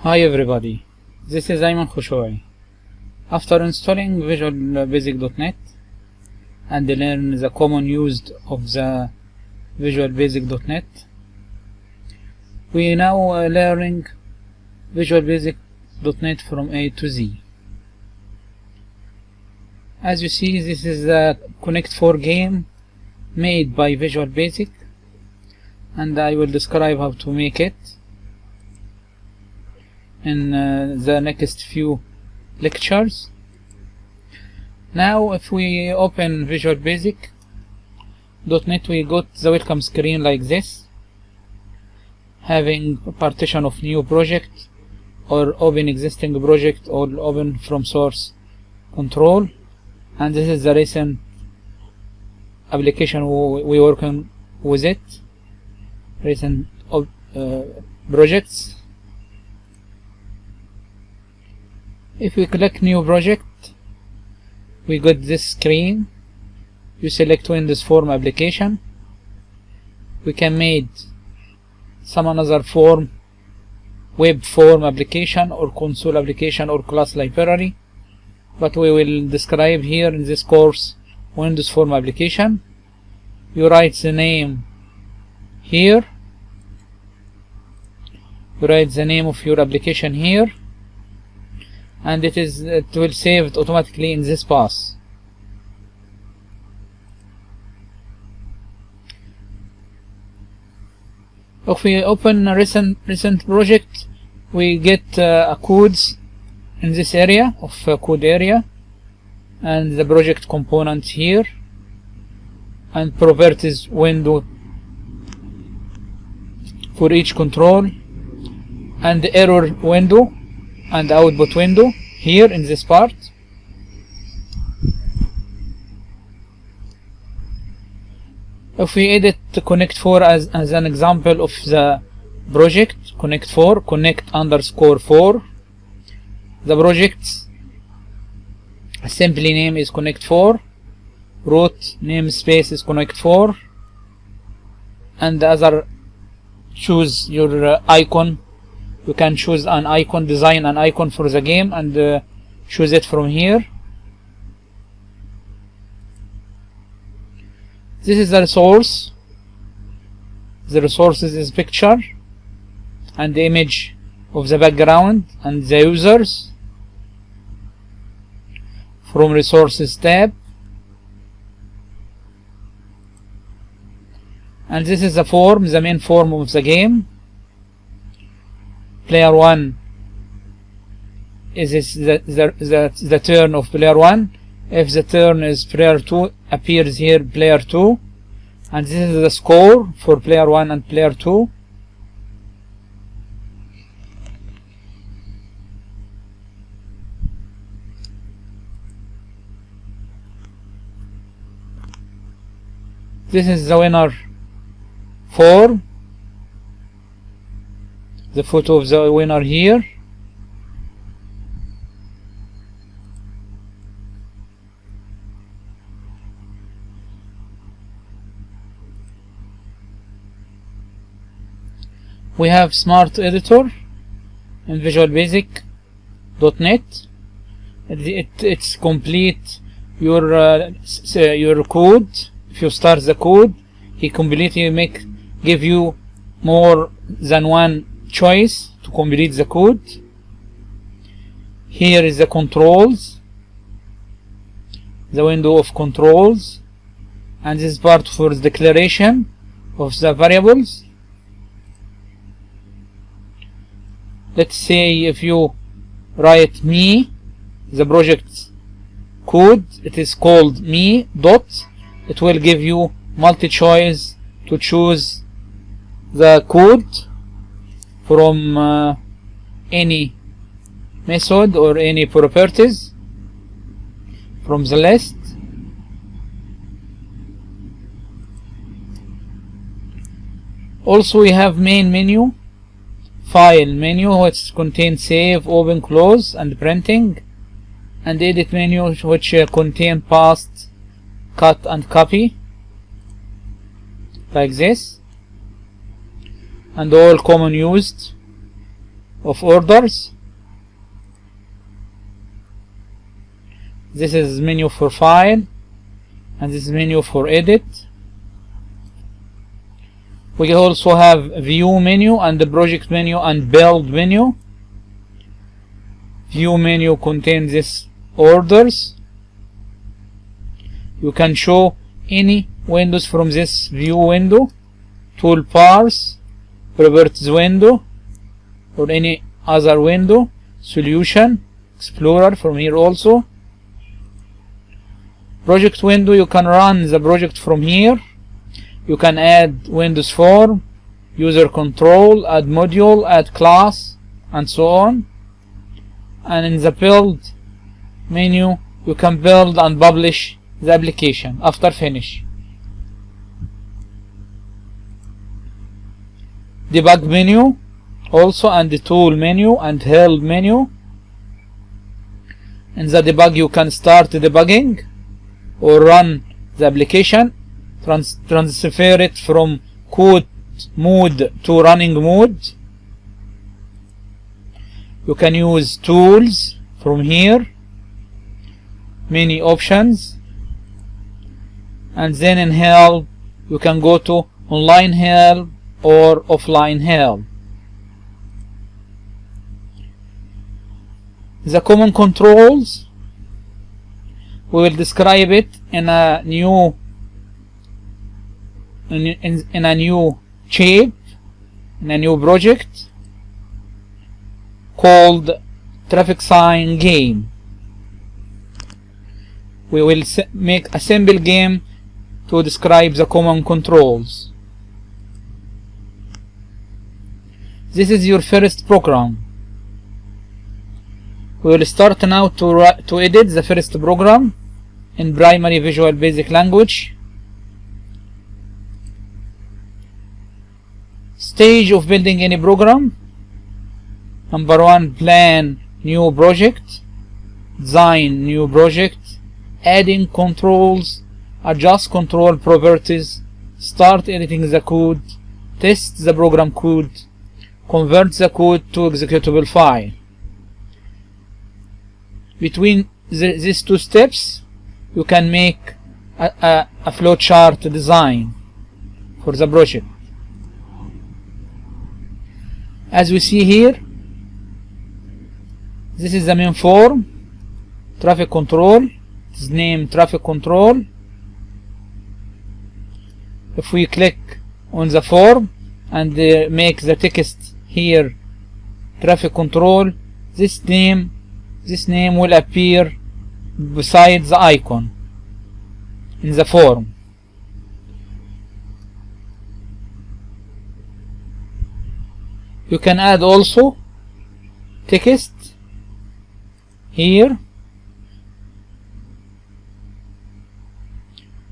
Hi everybody, this is Ayman Khushoy. After installing Visual Basic.NET and learn the common use of the Visual Basic.NET, we now learning Visual Basic.NET from A to Z. As you see, this is the Connect 4 game made by Visual Basic, and I will describe how to make it in the next few lectures. Now if we open Visual Basic.NET, we got the welcome screen like this, having a partition of new project or open existing project or open from source control, and this is the recent application we working with it, recent projects. If we click new project, we got this screen. You select Windows Form application. We can make some another form, web form application or console application or class library, but we will describe here in this course Windows Form application. You write the name here, you write the name of your application here, and it will save it automatically in this path. If we open a recent project, we get a codes in this area of code area, and the project component here, and properties window for each control, and the error window and output window here in this part. If we edit Connect 4 as an example of the project, Connect 4, connect_4, the project's assembly name is Connect 4, root namespace is Connect 4, and the other, choose your icon. You can choose an icon, design an icon for the game, and choose it from here. This is the resource. The resources is picture and the image of the background and the users. From resources tab, and this is the form, the main form of the game. Player 1 is the turn of player 1. If the turn is player 2, appears here player 2, and this is the score for player 1 and player 2. This is the winner form, the photo of the winner here. We have Smart Editor in Visual Basic.NET. It's complete your code. If you start the code, he completely give you more than one choice to complete the code. Here is the controls, the window of controls, and this part for the declaration of the variables. Let's say if you write me, the project code, it is called me dot, it will give you multi-choice to choose the code from any method or any properties from the list. Also we have main menu, file menu, which contains save, open, close, and printing, and edit menu, which contain paste, cut, and copy, like this, and all common used. of orders. This is menu for file, and this is menu for edit. We also have view menu and the project menu and build menu. View menu contains these orders. You can show any windows from this view window, toolbars, properties window, or any other window, solution, explorer from here also. Project window, you can run the project from here. You can add Windows form, user control, add module, add class, and so on. And in the build menu, you can build and publish the application after finish. Debug menu also, and the tool menu and help menu. In the debug, you can start debugging or run the application, transfer it from code mode to running mode. You can use tools from here, many options, and then in help you can go to online help or offline help. The common controls, we will describe it in a new in a new shape, in a new project called traffic sign game. We will make a simple game to describe the common controls. This is your first program. We will start now to edit the first program in primary Visual Basic language. Stage of building any program. Number 1, plan new project, design new project, adding controls, adjust control properties, start editing the code, test the program code, convert the code to executable file. Between these two steps, you can make a flowchart design for the project. As we see here, this is the main form, traffic control. Its name traffic control. If we click on the form and make the text here traffic control, this name will appear beside the icon in the form. You can add also text here.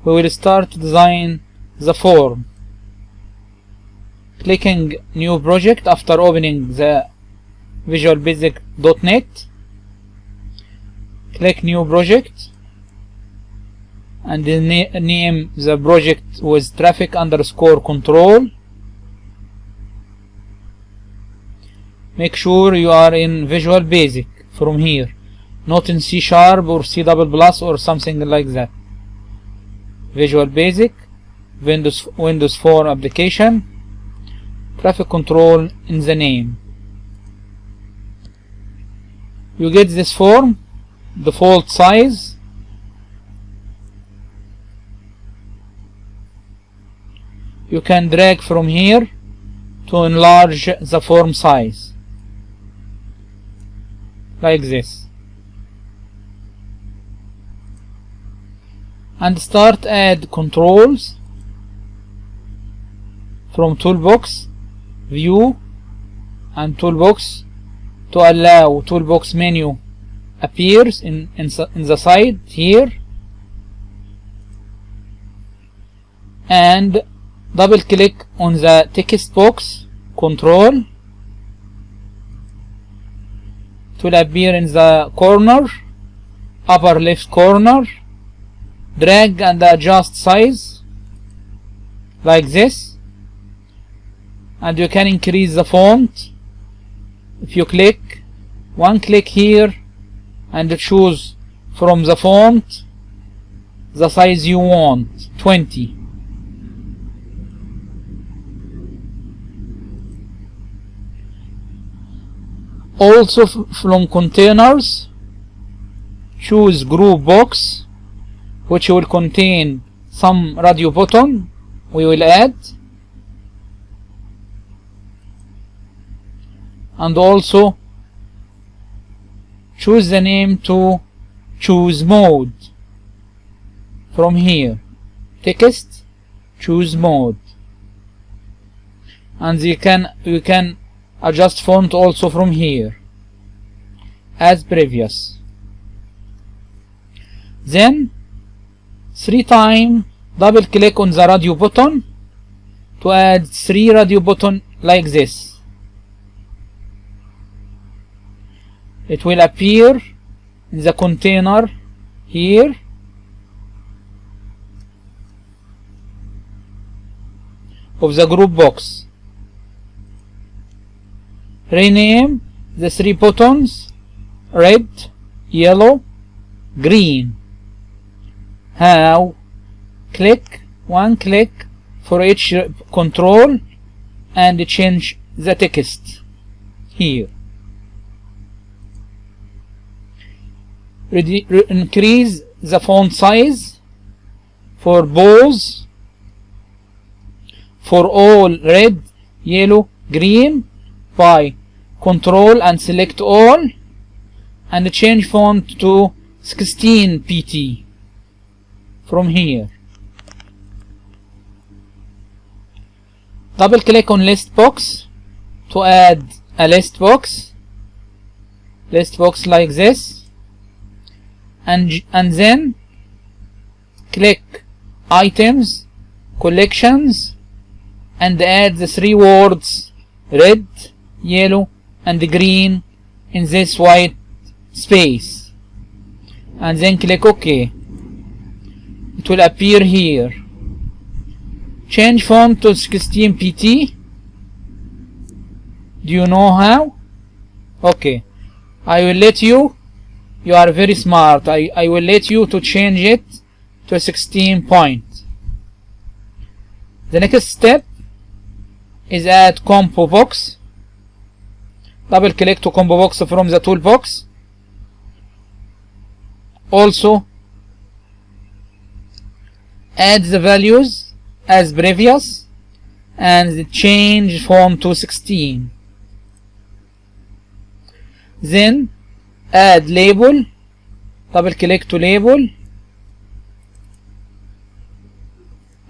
We will start to design the form. Clicking new project after opening the Visual Basic.net. Click new project and name the project with traffic underscore control. Make sure you are in Visual Basic from here, not in C# or C++ or something like that. Visual Basic, Windows Form application, traffic control in the name. You get this form, default size. You can drag from here to enlarge the form size like this, and start add controls from toolbox, view, and toolbox to allow toolbox menu appears in the side here, and double click on the text box control. It will appear in the corner, upper left corner. Drag and adjust size like this, and you can increase the font if you click one click here and choose from the font the size you want, 20. Also from containers, choose group box, which will contain some radio button we will add, and also choose the name to choose mode. From here, text, choose mode, and you can adjust font also from here as previous. Then 3 times double click on the radio button to add 3 radio button like this. It will appear in the container here. Of the group box. Rename the 3 buttons red, yellow, green. How? Click one click for each control and change the text here. Increase the font size for both, for all red, yellow, green by control and select all, and change font to 16 pt from here. Double click on list box to add a list box like this, and then click items, collections, and add the 3 words red, yellow, and green in this white space, and then click OK. It will appear here. Change font to 16 pt. Do you know how? Okay, I will let you. You are very smart. I will let you to change it to 16 point. The next step is add combo box. Double click to combo box from the toolbox. Also add the values as previous and change font to 16. Then add label. Double click to label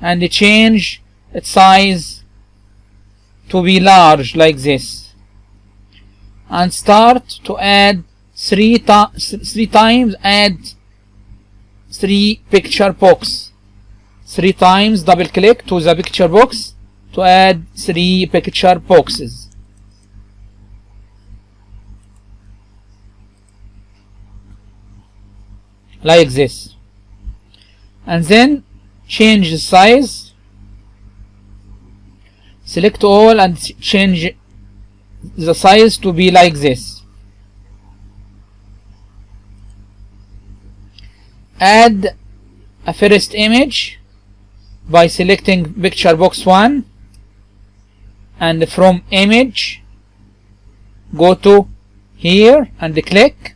and change its size to be large like this, and start to add 3 times add 3 picture box. 3 times double click to the picture box to add 3 picture boxes like this, and then change the size. Select all and change the size to be like this. Add a first image by selecting picture box 1, and from image go to here and click.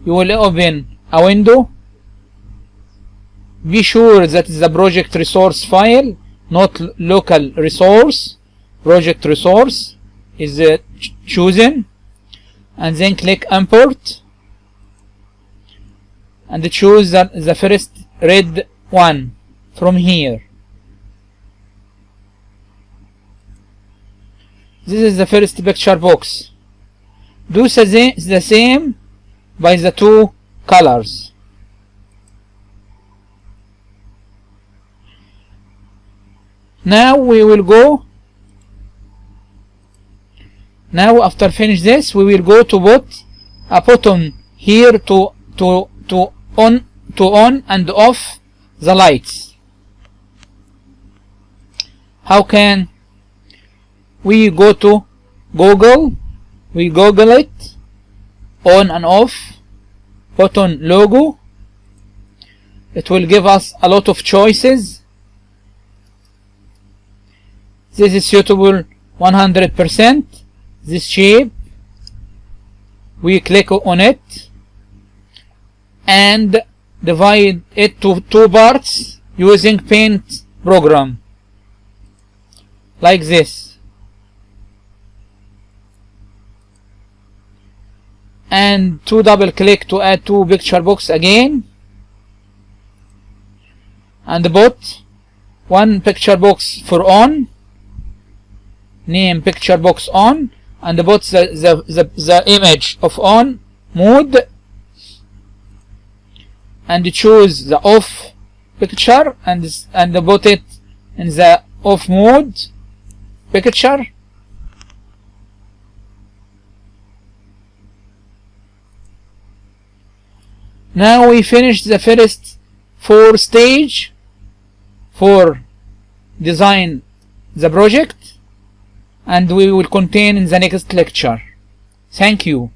You will open a window. Be sure that the project resource file, not local resource. Project resource is chosen, and then click import and choose the first red one from here. This is the first picture box. Do the same by the 2 colors. Now we will go. Now after finish this, we will go to put a button here to on and off the lights. How can we go to Google we Google it, on and off, button logo. It will give us a lot of choices. This is suitable 100%. This shape, we click on it and divide it to 2 parts using Paint program, like this. And to double click to add 2 picture box again, and put 1 picture box for on, name picture box on, and put the image of on mode, and choose the off picture and put it in the off mode picture. Now we finished the first 4 stage for design the project, and we will continue in the next lecture. Thank you.